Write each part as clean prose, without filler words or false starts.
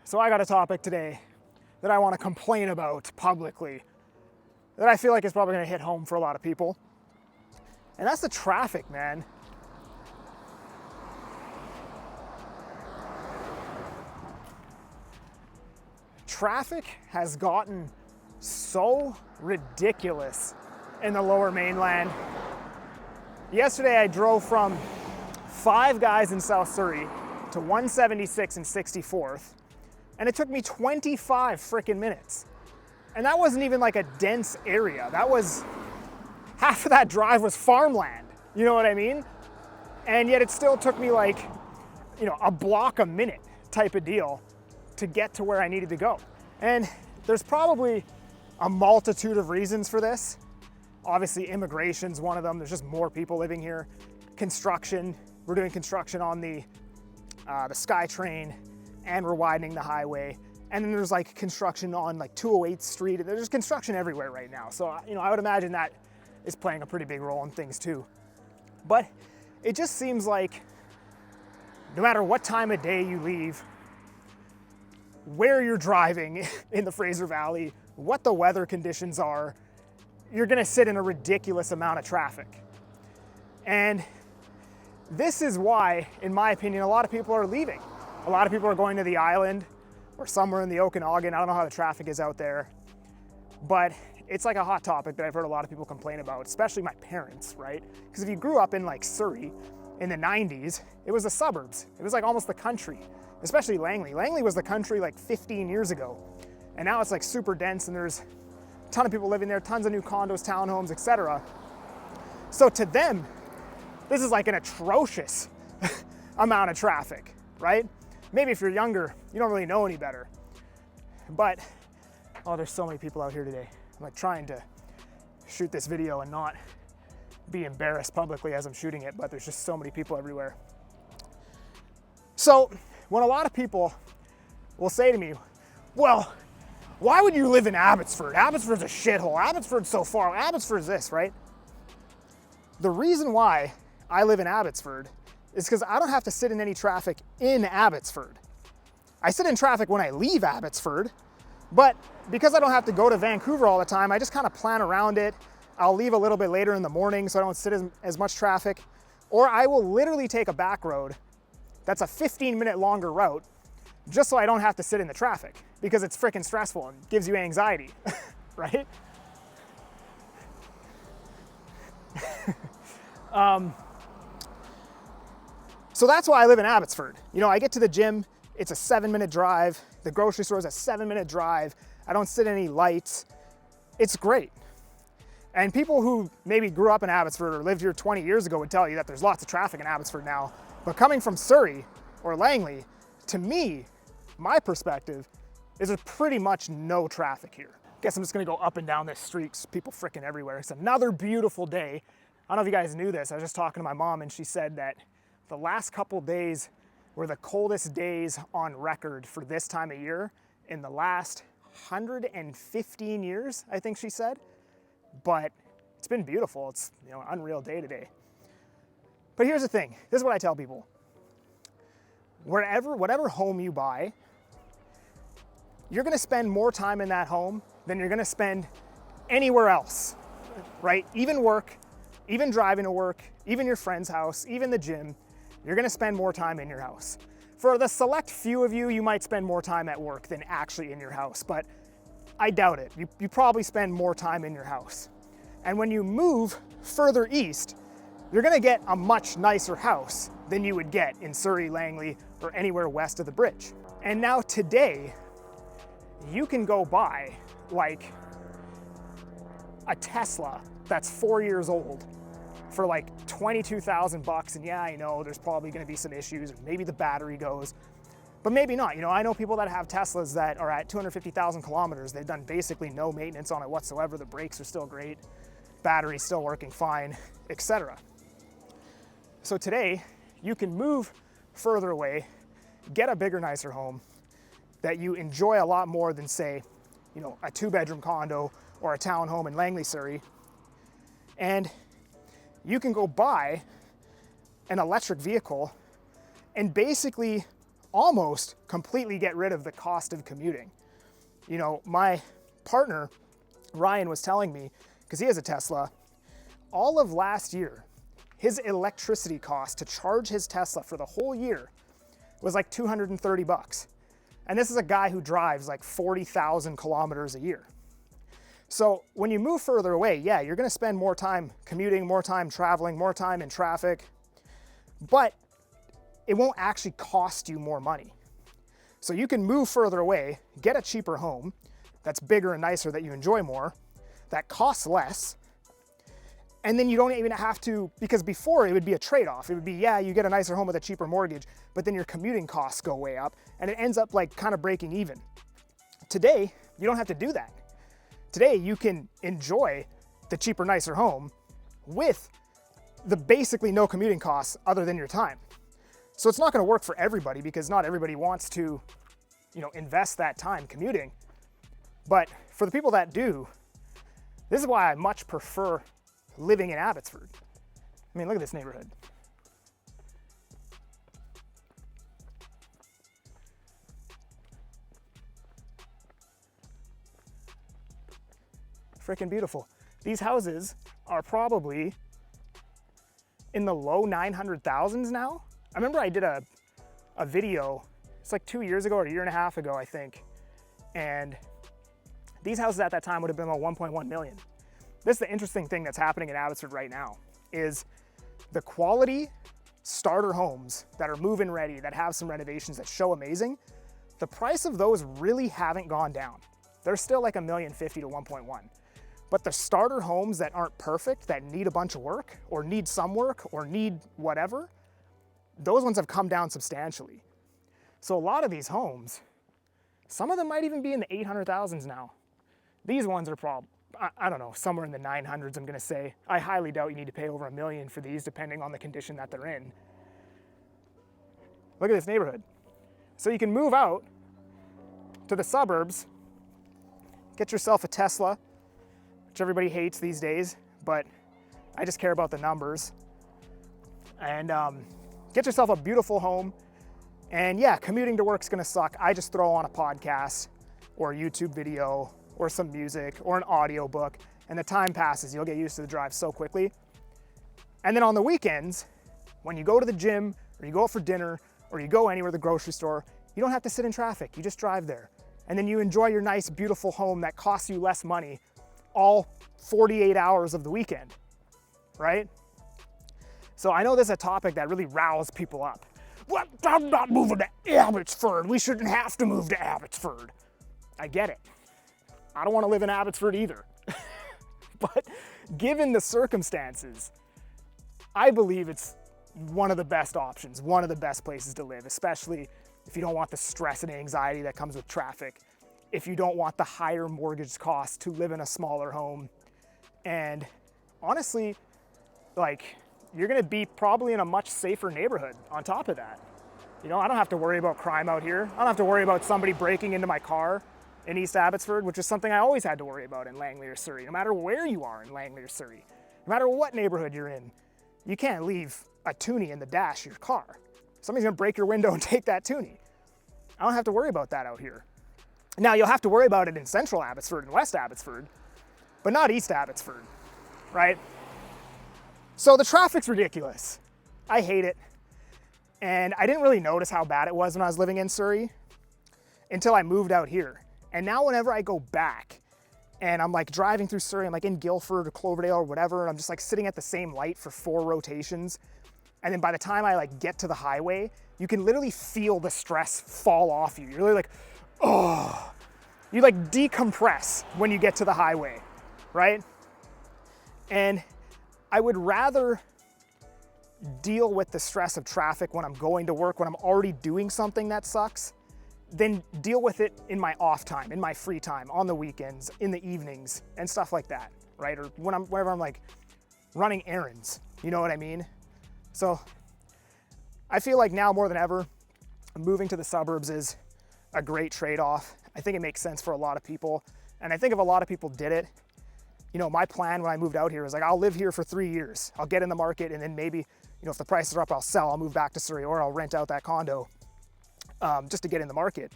So I got a topic today that I want to complain about publicly that I feel like is probably going to hit home for a lot of people. And that's the traffic, man. Traffic has gotten so ridiculous in the Lower Mainland. Yesterday I drove from Five Guys in South Surrey to 176 and 64th, and it took me 25 freaking minutes. And that wasn't even like a dense area. That was, half of that drive was farmland, you know what I mean? And yet it still took me like, a block a minute type of deal to get to where I needed to go. And there's probably a multitude of reasons for this. Obviously, immigration's one of them. There's just more people living here. Construction, we're doing construction on the SkyTrain, and we're widening the highway. And then there's like construction on like 208th Street. There's construction everywhere right now. So, I would imagine that is playing a pretty big role in things too. But it just seems like no matter what time of day you leave, where you're driving in the Fraser Valley, what the weather conditions are, you're gonna sit in a ridiculous amount of traffic. And this is why, in my opinion, a lot of people are leaving. A lot of people are going to the island or somewhere in the Okanagan. I don't know how the traffic is out there, but it's like a hot topic that I've heard a lot of people complain about, especially my parents, right? Because if you grew up in like Surrey in the 90s, it was the suburbs. It was like almost the country, especially Langley. Langley was the country like 15 years ago. And now it's like super dense and there's a ton of people living there, tons of new condos, townhomes, etc. So to them, this is like an atrocious amount of traffic, right? Maybe if you're younger, you don't really know any better. But, oh, there's so many people out here today. I'm like trying to shoot this video and not be embarrassed publicly as I'm shooting it, but there's just so many people everywhere. So when a lot of people will say to me, well, why would you live in Abbotsford? Abbotsford's a shithole. Abbotsford's so far. Abbotsford's this, right? The reason why I live in Abbotsford is because I don't have to sit in any traffic in Abbotsford. I sit in traffic when I leave Abbotsford, but because I don't have to go to Vancouver all the time, I just kind of plan around it. I'll leave a little bit later in the morning so I don't sit in as much traffic, or I will literally take a back road that's a 15-minute longer route just so I don't have to sit in the traffic because it's freaking stressful and gives you anxiety, right? So that's why I live in Abbotsford. I get to the gym, it's a 7-minute drive. The grocery store is a 7-minute drive. I don't sit in any lights. It's great. And people who maybe grew up in Abbotsford or lived here 20 years ago would tell you that there's lots of traffic in Abbotsford now. But coming from Surrey or Langley, to me, my perspective is there's pretty much no traffic here. Guess I'm just gonna go up and down this street, 'cause people freaking everywhere. It's another beautiful day. I don't know if you guys knew this. I was just talking to my mom and she said that the last couple days were the coldest days on record for this time of year in the last 115 years, I think she said. But it's been beautiful. It's an unreal day today. But here's the thing. This is what I tell people. Whatever home you buy, you're gonna spend more time in that home than you're gonna spend anywhere else, right? Even work, even driving to work, even your friend's house, even the gym, you're gonna spend more time in your house. For the select few of you, you might spend more time at work than actually in your house, but I doubt it. You probably spend more time in your house. And when you move further east, you're gonna get a much nicer house than you would get in Surrey, Langley, or anywhere west of the bridge. And now today, you can go buy like a Tesla that's 4 years old for like 22,000 bucks. And yeah, I know there's probably gonna be some issues, or maybe the battery goes, but maybe not. I know people that have Teslas that are at 250,000 kilometers. They've done basically no maintenance on it whatsoever. The brakes are still great, battery's still working fine, etc. So today, you can move further away, get a bigger, nicer home that you enjoy a lot more than, say, a 2-bedroom condo or a townhome in Langley, Surrey. And you can go buy an electric vehicle and basically almost completely get rid of the cost of commuting. You know, my partner, Ryan, was telling me, because he has a Tesla, all of last year, his electricity cost to charge his Tesla for the whole year was like $230. And this is a guy who drives like 40,000 kilometers a year. So when you move further away, yeah, you're gonna spend more time commuting, more time traveling, more time in traffic, but it won't actually cost you more money. So you can move further away, get a cheaper home that's bigger and nicer that you enjoy more, that costs less, and then you don't even have to, because before it would be a trade-off. It would be, yeah, you get a nicer home with a cheaper mortgage, but then your commuting costs go way up and it ends up like kind of breaking even. Today, you don't have to do that. Today, you can enjoy the cheaper, nicer home with the basically no commuting costs other than your time. So it's not gonna work for everybody because not everybody wants to, you know, invest that time commuting. But for the people that do, this is why I much prefer living in Abbotsford. I mean, look at this neighborhood. Freaking beautiful. These houses are probably in the low 900,000s now. I remember I did a video, it's like 2 years ago or a year and a half ago, I think. And these houses at that time would have been about 1.1 million. This is the interesting thing that's happening in Abbotsford right now, is the quality starter homes that are move-in ready, that have some renovations that show amazing, the price of those really haven't gone down. They're still like $1.05 million to 1.1. But the starter homes that aren't perfect, that need a bunch of work, or need some work, or need whatever, those ones have come down substantially. So a lot of these homes, some of them might even be in the 800,000s now. These ones are probably, I don't know, somewhere in the 900s, I'm gonna say. I highly doubt you need to pay over $1 million for these, depending on the condition that they're in. Look at this neighborhood. So you can move out to the suburbs, get yourself a Tesla, which everybody hates these days, but I just care about the numbers, and get yourself a beautiful home. And yeah, commuting to work's gonna suck. I just throw on a podcast or a YouTube video or some music or an audio book, and the time passes. You'll get used to the drive so quickly. And then on the weekends, when you go to the gym or you go out for dinner or you go anywhere, the grocery store, you don't have to sit in traffic. You just drive there. And then you enjoy your nice, beautiful home that costs you less money all 48 hours of the weekend, right? So I know this is a topic that really riles people up. What? I'm not moving to Abbotsford. We shouldn't have to move to Abbotsford. I get it. I don't want to live in Abbotsford either. But given the circumstances, I believe it's one of the best options, one of the best places to live, especially if you don't want the stress and anxiety that comes with traffic, if you don't want the higher mortgage costs to live in a smaller home. And honestly, like, you're gonna be probably in a much safer neighborhood on top of that. You know, I don't have to worry about crime out here. I don't have to worry about somebody breaking into my car in East Abbotsford, which is something I always had to worry about in Langley or Surrey. No matter where you are in Langley or Surrey, no matter what neighborhood you're in, you can't leave a toonie in the dash of your car. Somebody's gonna break your window and take that toonie. I don't have to worry about that out here. Now, you'll have to worry about it in Central Abbotsford and West Abbotsford, but not East Abbotsford, right? So the traffic's ridiculous. I hate it. And I didn't really notice how bad it was when I was living in Surrey until I moved out here. And now whenever I go back and I'm like driving through Surrey, I'm like in Guildford or Cloverdale or whatever, and I'm just like sitting at the same light for 4 rotations. And then by the time I like get to the highway, you can literally feel the stress fall off you. You're really like, oh, you like decompress when you get to the highway, right? And I would rather deal with the stress of traffic when I'm going to work, when I'm already doing something that sucks, than deal with it in my off time, in my free time, on the weekends, in the evenings, and stuff like that, right? Or whenever I'm like running errands, you know what I mean? So I feel like now more than ever, moving to the suburbs is a great trade-off. I think it makes sense for a lot of people. And I think if a lot of people did it, you know, my plan when I moved out here was like, I'll live here for 3 years. I'll get in the market and then maybe if the prices are up, I'll sell, I'll move back to Surrey, or I'll rent out that condo just to get in the market.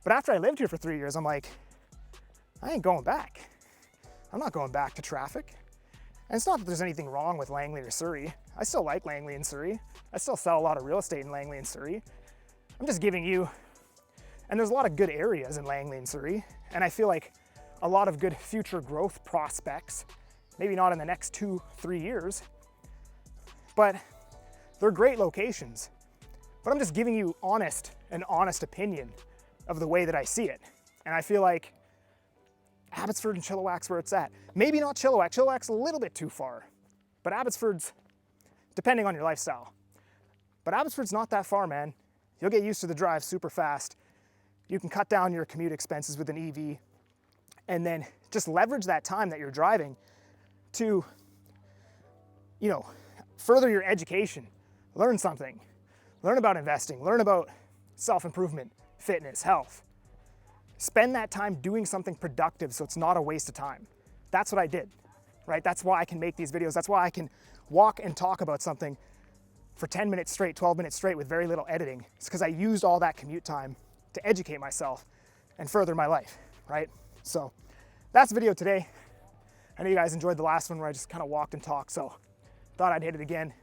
But after I lived here for 3 years, I'm like, I ain't going back. I'm not going back to traffic. And it's not that there's anything wrong with Langley or Surrey. I still like Langley and Surrey. I still sell a lot of real estate in Langley and Surrey. I'm just giving you, and there's a lot of good areas in Langley and Surrey, and I feel like a lot of good future growth prospects, maybe not in the next 2-3 years, but they're great locations. But I'm just giving you an honest opinion of the way that I see it. And I feel like Abbotsford and Chilliwack's where it's at. Maybe not Chilliwack. Chilliwack's a little bit too far, but Abbotsford's, depending on your lifestyle. But Abbotsford's not that far, man. You'll get used to the drive super fast. You can cut down your commute expenses with an EV, and then just leverage that time that you're driving to, further your education, learn something, learn about investing, learn about self-improvement, fitness, health. Spend that time doing something productive so it's not a waste of time. That's what I did, right? That's why I can make these videos. That's why I can walk and talk about something for 10 minutes straight, 12 minutes straight with very little editing. It's because I used all that commute time to educate myself and further my life, right? So that's the video today. I know you guys enjoyed the last one where I just kind of walked and talked, so thought I'd hit it again.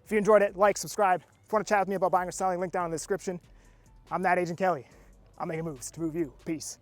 If you enjoyed it, like, subscribe. If you want to chat with me about buying or selling, link down in the description. I'm that Agent Kelly. I'm making moves to move you. Peace.